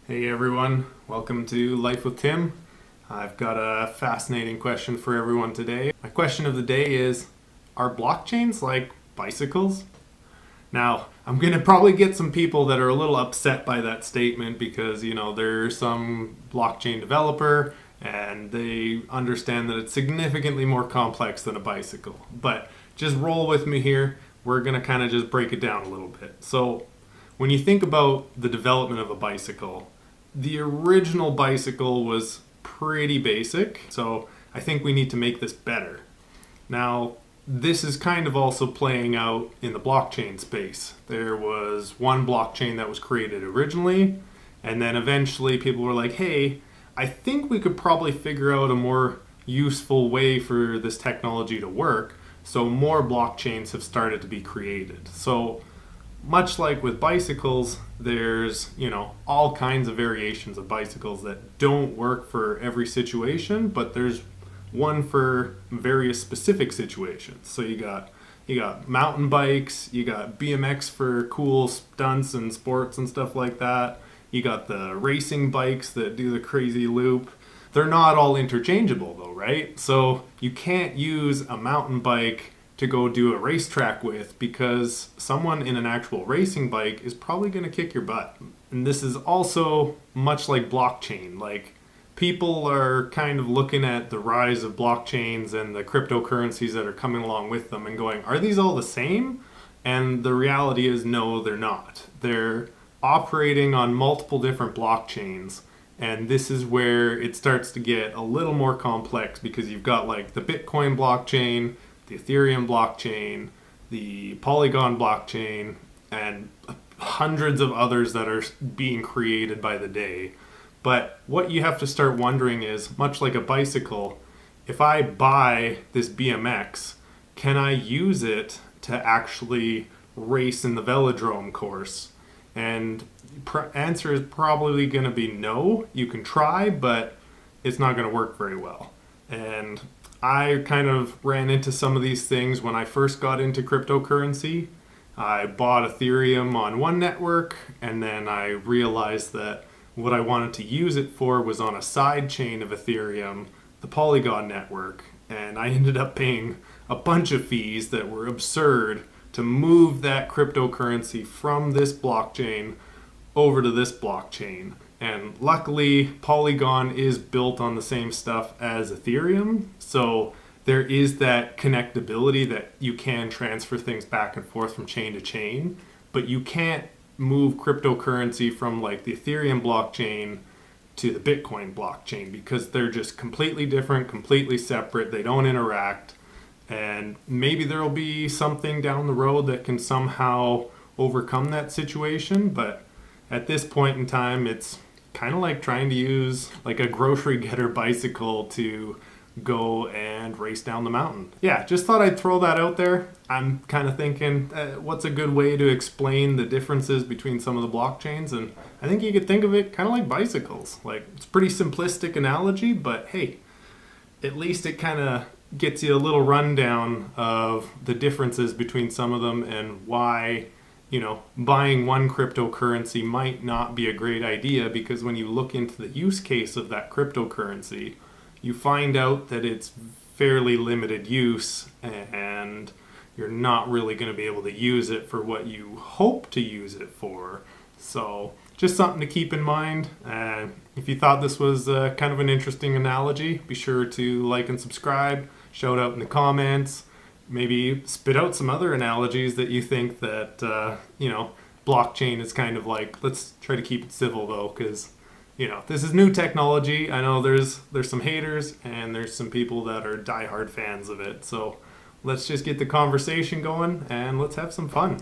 Hey everyone, welcome to Life with Tim. I've got a fascinating question for everyone today. My question of the day is, are blockchains like bicycles? Now, I'm going to probably get some people that are a little upset by that statement because, there's some blockchain developer and they understand that it's significantly more complex than a bicycle. But just roll with me here. We're going to kind of just break it down a little bit. So, when you think about the development of a bicycle, the original bicycle was pretty basic, so I think we need to make this better. Now, this is kind of also playing out in the blockchain space. There was one blockchain that was created originally, and then eventually people were like, hey, I think we could probably figure out a more useful way for this technology to work, so more blockchains have started to be created. So much like with bicycles, there's, all kinds of variations of bicycles that don't work for every situation, but there's one for various specific situations. So you got mountain bikes, you got BMX for cool stunts and sports and stuff like that. You got the racing bikes that do the crazy loop. They're not all interchangeable though, right? So you can't use a mountain bike to go do a racetrack with because someone in an actual racing bike is probably going to kick your butt. And this is also much like blockchain. Like, people are kind of looking at the rise of blockchains and the cryptocurrencies that are coming along with them and going, are these all the same? And the reality is, no, they're not. They're operating on multiple different blockchains. And this is where it starts to get a little more complex because you've got like the Bitcoin blockchain, the Ethereum blockchain, the Polygon blockchain, and hundreds of others that are being created by the day. But what you have to start wondering is, much like a bicycle, if I buy this BMX, can I use it to actually race in the velodrome course? And answer is probably going to be no. You can try, but it's not going to work very well. And I kind of ran into some of these things when I first got into cryptocurrency. I bought Ethereum on one network, and then I realized that what I wanted to use it for was on a side chain of Ethereum, the Polygon network, and I ended up paying a bunch of fees that were absurd to move that cryptocurrency from this blockchain over to this blockchain. And luckily, Polygon is built on the same stuff as Ethereum, so there is that connectability that you can transfer things back and forth from chain to chain, but you can't move cryptocurrency from like the Ethereum blockchain to the Bitcoin blockchain because they're just completely different, completely separate, they don't interact, and maybe there'll be something down the road that can somehow overcome that situation, but at this point in time, it's kind of like trying to use like a grocery getter bicycle to go and race down the mountain. Yeah, just thought I'd throw that out there. I'm kind of thinking, what's a good way to explain the differences between some of the blockchains? And I think you could think of it kind of like bicycles. Like, it's a pretty simplistic analogy, but hey, at least it kind of gets you a little rundown of the differences between some of them and why buying one cryptocurrency might not be a great idea, because when you look into the use case of that cryptocurrency, you find out that it's fairly limited use and you're not really going to be able to use it for what you hope to use it for. So just something to keep in mind. If you thought this was kind of an interesting analogy, be sure to like and subscribe, shout out in the comments. Maybe spit out some other analogies that you think that, blockchain is kind of like. Let's try to keep it civil though, because, this is new technology. I know there's some haters and there's some people that are diehard fans of it. So let's just get the conversation going and let's have some fun.